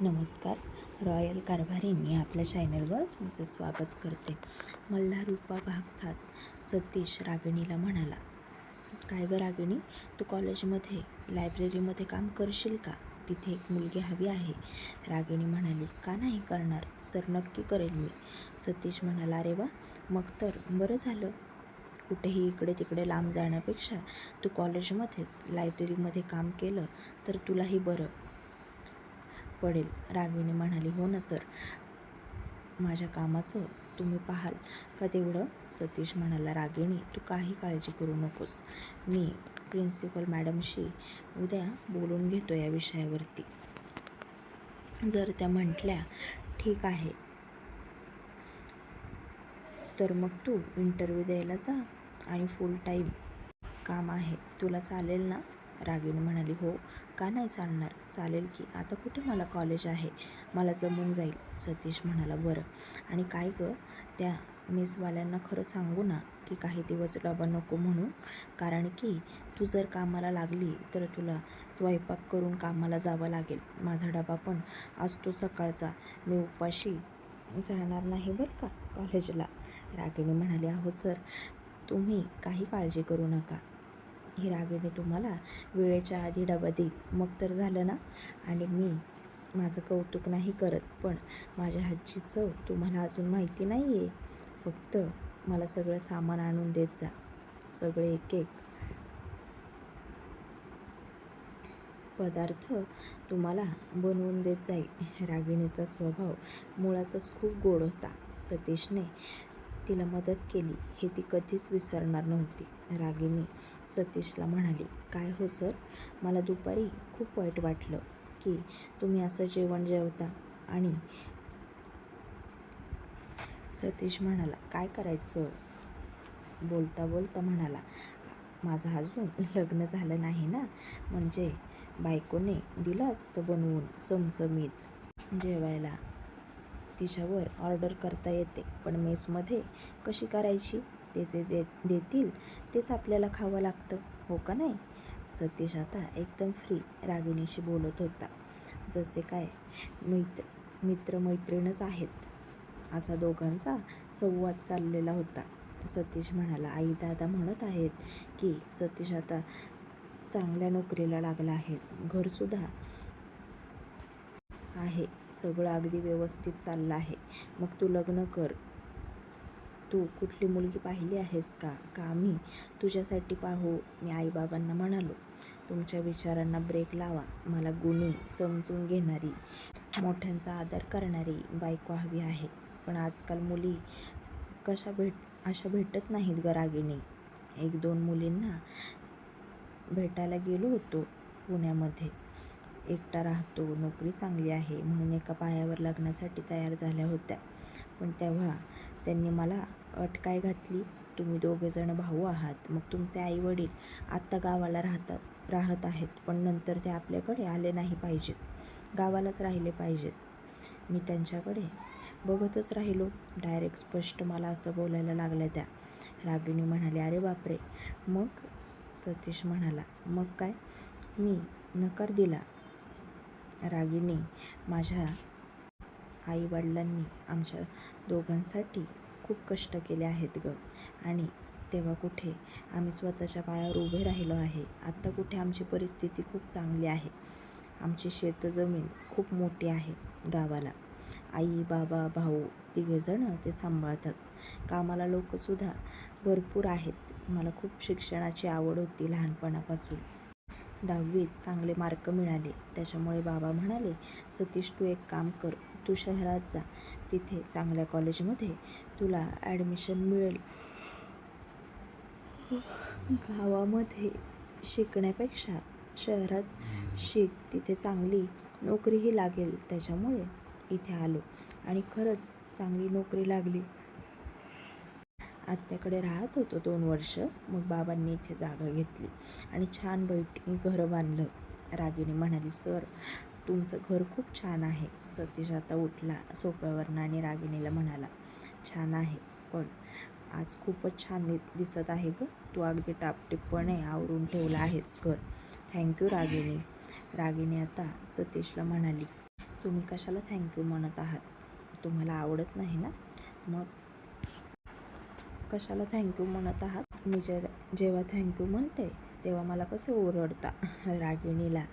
नमस्कार. रॉयल कारभारींनी आपल्या चॅनलवर तुमचे स्वागत करते. मल्हार रूपा भाग 7. सतीश रागिणीला म्हणाला, काय गं रागिणी, तू कॉलेजमध्ये लायब्ररीमध्ये काम करशील का? तिथे एक मुलगी हवी आहे. रागिणी म्हणाली, का नाही करणार सर, नक्की करेल मी. सतीश म्हणाला, अरे वा, मग तर बरं झालं. कुठेही इकडे तिकडे लांब जाण्यापेक्षा तू कॉलेजमध्येच लायब्ररीमध्ये काम केलं तर तुलाही बरं पडेल. रागिणी म्हणाली, हो ना सर, माझ्या कामाचं तुम्ही पाहाल का तेवढं? सतीश म्हणाला, रागिणी तू काही काळजी करू नकोस, मी प्रिन्सिपल मॅडमशी उद्या बोलून घेतो या विषयावरती. जर त्या म्हटल्या ठीक आहे तर मग तू इंटरव्ह्यू द्यायला जा आणि फुल टाईम काम आहे, तुला चालेल ना? रागिणी म्हणाली, हो, का नाही चालणार, चालेल की. आता कुठे मला कॉलेज आहे, मला जमून जाईल. सतीश म्हणाला, बरं, आणि काय गं, त्या मेसवाल्यांना खरं सांगू ना की काही दिवस डबा नको म्हणून? कारण की तू जर कामाला लागली तर तुला स्वयंपाक करून कामाला जावं लागेल. माझा डबा पण असतो सकाळचा, मी उपाशी जाणार नाही बरं का कॉलेजला. रागिणी म्हणाली, अहो सर, तुम्ही काही काळजी करू नका, ही रागिणी तुम्हाला वेळेच्या आधी डबा देईल, मग तर झालं ना. आणि मी माझं कौतुक नाही करत, पण माझ्या हातची चव तुम्हाला अजून माहिती नाही आहे. फक्त मला सगळं सामान आणून देत जा, सगळे एक एक पदार्थ तुम्हाला बनवून देत जाईल. रागिणीचा स्वभाव मुळातच खूप गोड होता. सतीशने तिला मदत केली हे ती कधीच विसरणार नव्हती. रागिणी सतीशला म्हणाली, काय हो सर, मला दुपारी खूप वाईट वाटलं की तुम्ही असं जेवण जेवता. आणि सतीश म्हणाला, काय करायचं? बोलता बोलता म्हणाला, माझं अजून लग्न झालं नाही ना, म्हणजे बायकोने दिलं असतं बनवून चमचमीत जेवायला. तिच्यावर ऑर्डर करता येते, पण मेसमध्ये कशी करायची? ते जे देतील तेच आपल्याला खावं लागतं, हो का नाही? सतीश आता एकदम फ्री रागिणीशी बोलत होता, जसे काय मित्रमैत्रीणच आहेत असा दोघांचा संवाद चाललेला होता. सतीश म्हणाला, आई दादा म्हणत आहेत की सतीश आता चांगल्या नोकरीला लागला आहेस, घरसुद्धा आहे, सगळं अगदी व्यवस्थित चाललं आहे, मग तू लग्न कर. तू कुठली मुलगी पाहिली आहेस का? का आम्ही तुझ्यासाठी पाहू? मी आईबाबांना म्हणालो, तुमच्या विचारांना ब्रेक लावा, मला गुणी, समजून घेणारी, मोठ्यांचा आदर करणारी बायको हवी आहे. पण आजकाल मुली अशा भेटत नाहीत ग रागिणी. 1-2 मुलींना भेटायला गेलो होतो पुण्यामध्ये, एकटा राहतो, नोकरी चांगली आहे म्हणून एका पायावर लग्नासाठी तयार झाल्या होत्या. पण तेव्हा त्यांनी मला अट काय घातली, तुम्ही दोघेजण भाऊ आहात, मग तुमचे आई वडील आत्ता गावाला राहत आहेत, पण नंतर ते आपल्याकडे आले नाही पाहिजेत, गावालाच राहिले पाहिजेत. मी त्यांच्याकडे बघतच राहिलो. डायरेक्ट स्पष्ट मला असं बोलायला लागल्या त्या. रागिणी म्हणाली, अरे बापरे, मग? सतीश म्हणाला, मग काय, मी नकार दिला. रागिणी, माझ्या आईवडिलांनी आमच्या दोघांसाठी खूप कष्ट केले आहेत ग, आणि तेव्हा कुठे आम्ही स्वतःच्या पायावर उभे राहिलो आहे. आत्ता कुठे आमची परिस्थिती खूप चांगली आहे. आमची शेतजमीन खूप मोठी आहे गावाला. आई बाबा भाऊ तिघेजण ते सांभाळतात. कामाला लोकसुद्धा भरपूर आहेत. मला खूप शिक्षणाची आवड होती लहानपणापासून. 10वीत चांगले मार्क मिळाले, त्याच्यामुळे बाबा म्हणाले, सतीश तू एक काम कर, तू शहरात जा, तिथे चांगल्या कॉलेजमध्ये तुला ॲडमिशन मिळेल. गावामध्ये शिकण्यापेक्षा शहरात शिक, तिथे चांगली नोकरीही लागेल. त्याच्यामुळे इथे आलो आणि खरंच चांगली नोकरी लागली. आत्याकडे राहत होतो 2 वर्ष, मग बाबांनी इथे जागा घेतली आणि छान बैठी घरं बांधलं. रागिणी म्हणाली, सर, तुमचं घर खूप छान आहे. सतीश आता उठला सोफ्यावरनं आणि रागिणीला म्हणाला, छान आहे, पण आज खूपच छान दिसत आहे ग, तू अगदी टापटीपपणे आवरून ठेवलं आहेस घर. थँक्यू रागिणी. रागिणी आता सतीशला म्हणाली, तुम्ही कशाला थँक्यू म्हणत आहात? तुम्हाला आवडत नाही ना? मग कशाला थँक्यू म्हणत आहात? मी जेव्हा थँक्यू म्हणते तेव्हा मला कसं ओरडता रागिणीला.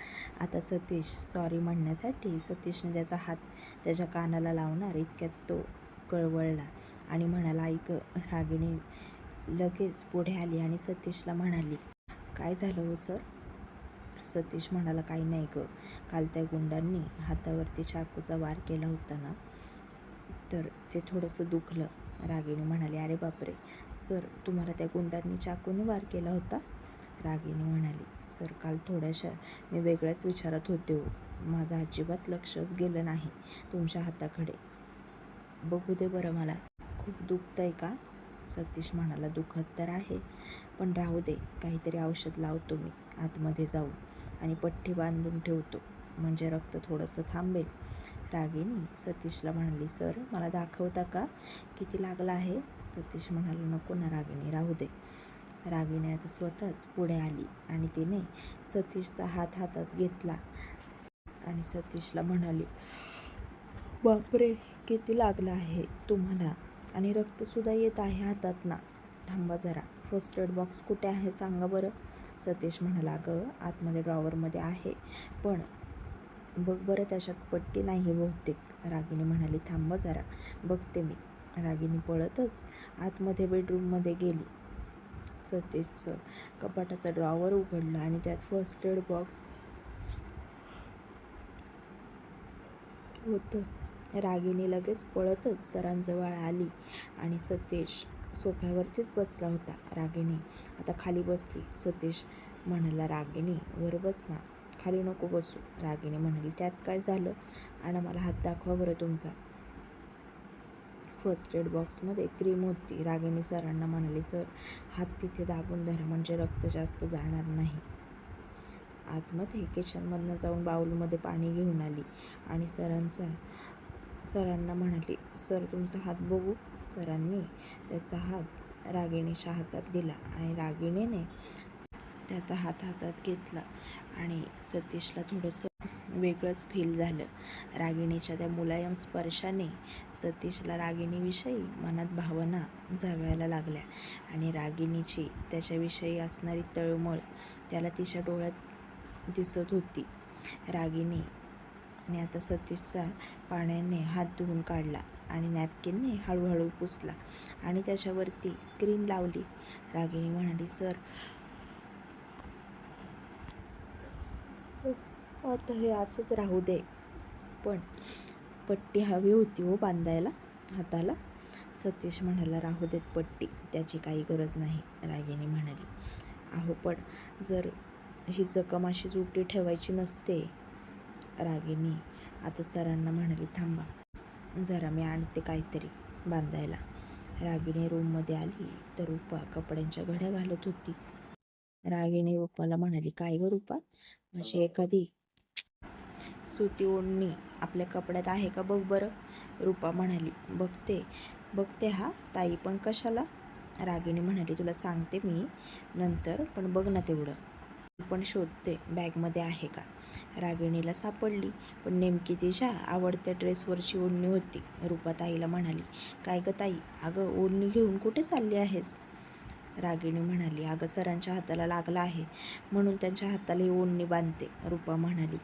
आता सतीश सॉरी म्हणण्यासाठी सतीशने त्याचा हात त्याच्या कानाला लावणार इतक्यात तो कळवळला आणि म्हणाला, ऐक. रागिणी लगेच पुढे आली आणि सतीशला म्हणाली, काय झालं हो सर? सतीश म्हणाला, काही नाही गं, काल त्या गुंडांनी हातावरती चाकूचा वार केला होता ना, तर ते थोडंसं दुखलं. रागिणी म्हणाली, अरे बापरे सर, तुम्हाला त्या गुंडांनी चाकूने वार केला होता? रागिणी म्हणाली, सर काल थोड्याशा मी वेगळ्याच विचारात होते हो, माझं अजिबात लक्षच गेलं नाही तुमच्या हाताकडे. बघू दे बरं मला. खूप दुखतंय का? सतीश म्हणाला, दुखत तर आहे, पण राहू दे, काहीतरी औषध लावतो मी आतमध्ये जाऊन आणि पट्टी बांधून ठेवतो, म्हणजे रक्त थोडंसं थांबेल. रागिणी सतीशला म्हणाली, सर मला दाखवता का किती लागलं आहे? सतीश म्हणाला, नको ना रागिणी, राहू दे. रागिणी आता स्वतःच पुढे आली आणि तिने सतीशचा हात हातात घेतला आणि सतीशला म्हणाली, बापरे किती लागलं आहे तुम्हाला, आणि रक्तसुद्धा येत आहे हातात ना. थांबा जरा, फर्स्ट एड बॉक्स कुठे आहे सांगा बरं. सतीश म्हणाला, अगं आतमध्ये ड्रॉवरमध्ये आहे, पण बघ बरं त्याच्यात पट्टी नाही बहुतेक. रागिणी म्हणाली, थांबा जरा, बघते मी. रागिणी पळतच आतमध्ये बेडरूममध्ये गेली. सतीशचं कपाटाचं ड्रॉवर उघडलं आणि त्यात फर्स्ट एड बॉक्स होतं. रागिणी लगेच पळतच सरांजवळ आली आणि सतीश सोफ्यावरतीच बसला होता. रागिणी आता खाली बसली. सतीश म्हणाला, रागिणी वर बस ना. खाली नको बसू. रागिणी म्हणाली, त्यात काय झालं? आणि मला हात दाखवा बरं तुमचा. फर्स्ट एड बॉक्समध्ये क्रीम होती. रागिणी सरांना म्हणाली, सर हात तिथे दाबून धरा, म्हणजे रक्त जास्त जाणार नाही. आतमध्ये किचनमधनं जाऊन बाऊलमध्ये पाणी घेऊन आली आणि सरांना म्हणाली, सर तुमचा हात बघू. सरांनी त्याचा हात रागिणीच्या हातात दिला आणि रागिणीने त्याचा हात हातात घेतला आणि सतीशला थोडंसं वेगळंच फील झालं. रागिणीच्या त्या मुलायम स्पर्शाने सतीशला रागिणीविषयी मनात भावना जागायला लागल्या आणि रागिणीची त्याच्याविषयी असणारी तळमळ त्याला तिच्या डोळ्यात दिसत होती. रागिणीने आता सतीशचा पाण्याने हात धुवून काढला आणि नॅपकिनने हळूहळू पुसला आणि त्याच्यावरती क्रीम लावली. रागिणी म्हणाली, सर आता हे असंच राहू दे, पण पट्टी हवी होती हो बांधायला हाताला. सतीश म्हणाला, राहू देत पट्टी, त्याची काही गरज नाही. रागिणी म्हणाली, अहो पण जर ही जखम अशीच उलटी ठेवायची नसते. रागिणी आता सरांना म्हणाली, थांबा जरा, मी आणते काहीतरी बांधायला. रागिणी रूममध्ये आली तर रूपा कपड्यांच्या घड्या घालत होती. रागिणी रूपाला म्हणाली, काय गं रूपा, अशी एखादी सुती ओढणी आपल्या कपड्यात आहे का बघ बरं. रूपा म्हणाली, बघते हा ताई, पण कशाला? रागिणी म्हणाली, तुला सांगते मी नंतर, पण बघ ना तेवढं. पण शोधते बॅगमध्ये आहे का. रागिणीला सापडली, पण नेमकी तिच्या आवडत्या ड्रेसवरची ओढणी होती. रूपा ताईला म्हणाली, काय गं ताई, अगं ओढणी घेऊन कुठे चालली आहेस? रागिणी म्हणाली, अगं सरांच्या हाताला लागला आहे म्हणून त्यांच्या हाताला ही ओढणी बांधते. रूपा म्हणाली,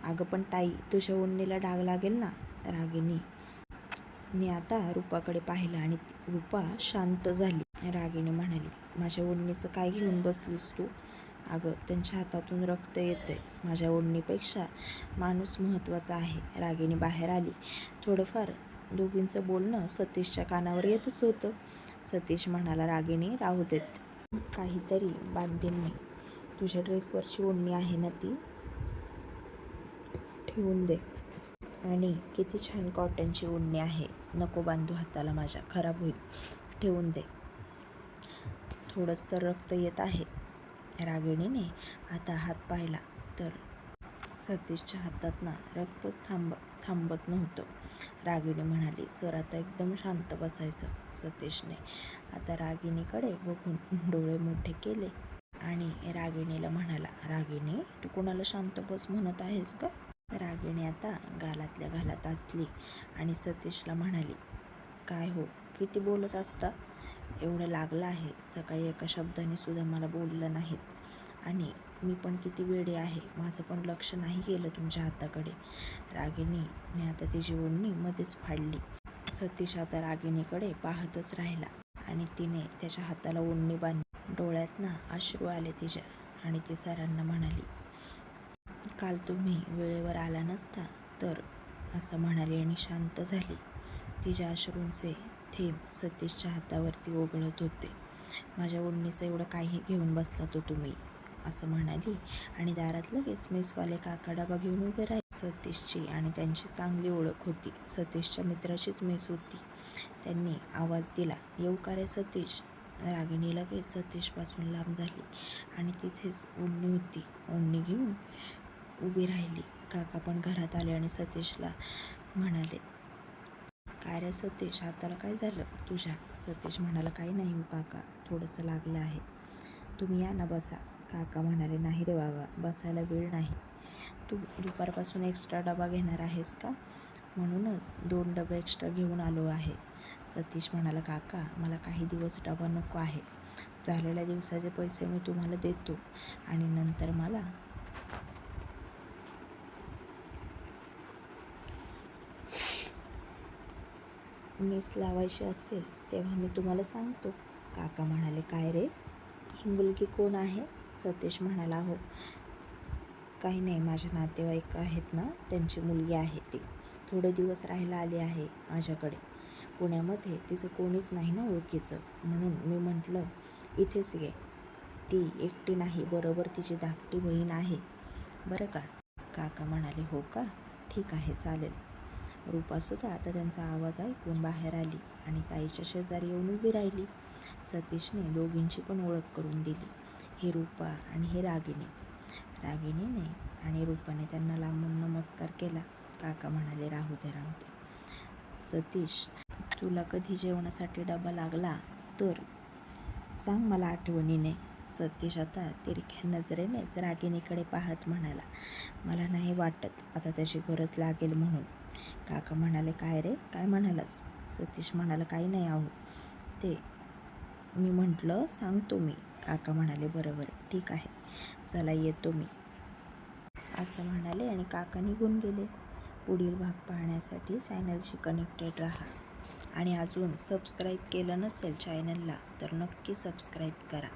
अगं पण ताई, तुझ्या ओढणीला डाग लागेल ना. रागिणीने आता रूपाकडे पाहिलं आणि रूपा शांत झाली. रागिणी म्हणाली, माझ्या ओढणीचं काय घेऊन बसलीस तू? अगं त्यांच्या हातातून रक्त येतंय, माझ्या ओढणीपेक्षा माणूस महत्त्वाचा आहे. रागिणी बाहेर आली. थोडंफार दोघींचं बोलणं सतीशच्या कानावर येतच होतं. सतीश म्हणाला, रागिणी राहू देत, काहीतरी बांधेन मी. तुझ्या ड्रेसवरची ओढणी आहे ना ती ठेवून दे. आणि किती छान कॉटनची ओढणी आहे, नको बांधू हाताला माझ्या, खराब होईल, ठेवून दे. थोडंच तर रक्त येत आहे. रागिणीने आता हात पाहिला तर सतीशच्या हातात ना रक्तच थांबत नव्हतं. रागिणी म्हणाली, सर आता एकदम शांत बसायचं. सतीशने आता रागिणीकडे बघून डोळे मोठे केले आणि रागिणीला म्हणाला, रागिणी तू कोणाला शांत बस म्हणत आहेस का? रागिणी आता गालातल्या घालात असली आणि सतीशला म्हणाली, काय हो, किती बोलत असता? एवढं लागलं आहे, सकाळी एका शब्दाने सुद्धा मला बोललं नाहीत आणि मी पण किती वेडे आहे, माझं पण लक्ष नाही गेलं तुमच्या हाताकडे. रागिणीने आता तिची ओढणी मध्येच फाडली. सतीश आता रागिणीकडे पाहतच राहिला आणि तिने त्याच्या हाताला ओढणी बांधली. डोळ्यातनं अश्रू आले तिच्या आणि ती सरांना म्हणाली, काल तुम्ही वेळेवर आला नसता तर, असं म्हणाली आणि शांत झाली. तिच्या अश्रूंचे थेंब सतीशच्या हातावरती ओघळत होते. माझ्या ओढणीचं एवढं काही घेऊन बसला तो तुम्ही, असं म्हणाली आणि दारात लगेच मेसवाले काका डबा घेऊन उभे राहिले. सतीशची आणि त्यांची चांगली ओळख होती. सतीशच्या मित्राचीच मेस होती. त्यांनी आवाज दिला, येऊ का रे सतीश? रागिणी लगेच सतीशपासून लांब झाली आणि तिथेच ओढणी होती, ओढणी घेऊन उभी राहिली. काका पण घरात आले आणि सतीशला म्हणाले, काय रे सतीश, हाताला काय झालं तुझ्या? सतीश म्हणाला, काही नाही हो काका, थोडंसं लागलं आहे. तुम्ही या ना, बसा. काका म्हणाले, नाही रे बाबा, बसायला वेळ नाही. तू दुपारपासून एक्स्ट्रा डबा घेणार आहेस का? म्हणूनच 2 डबे एक्स्ट्रा घेऊन आलो आहे. सतीश म्हणाला, काका मला काही दिवस डबा नको आहे. झालेल्या दिवसाचे पैसे मी तुम्हाला देतो आणि नंतर मला मेस लावायची असेल तेव्हा मी तुम्हाला सांगतो. काका म्हणाले, काय रे, ही मुलगी कोण आहे? सतीश म्हणाला, हो काही नाही, माझ्या नातेवाईक आहेत ना, त्यांची मुलगी आहे ती. थोडे दिवस राहायला आली आहे माझ्याकडे. पुण्यामध्ये तिचं कोणीच नाही ना ओळखीचं, म्हणून मी म्हटलं इथेच घे. ती एकटी नाही, बरोबर तिची धाकटी बहीण आहे बरं का. काका म्हणाले, हो का, ठीक आहे, चालेल. रूपासुद्धा आता त्यांचा आवाज ऐकून बाहेर आली आणि ताईच्या शेजारी येऊन उभी राहिली. सतीशने दोघींची पण ओळख करून दिली, ही रूपा आणि ही रागिणी. रागिणीने आणि रूपाने त्यांना लांबून नमस्कार केला. काका म्हणाले, राहू दे. सतीश, तुला कधी जेवणासाठी डबा लागला तर सांग मला आठवणीने. सतीश आता तिरख्या नजरेनेच रागिणीकडे पाहत म्हणाला, मला नाही वाटत आता त्याची गरज लागेल म्हणून. काका म्हणाले, काय रे, काय म्हणालास? सतीश म्हणाला, काही नाही आहो, ते मी म्हटलं सांगतो मी. काका म्हणाले, बरोबर, ठीक आहे, चला येतो मी, असं म्हणाले आणि काका निघून गेले. पुढील भाग पाहण्यासाठी चॅनलशी कनेक्टेड राहा आणि अजून सबस्क्राईब केलं नसेल चॅनलला तर नक्की सबस्क्राईब करा.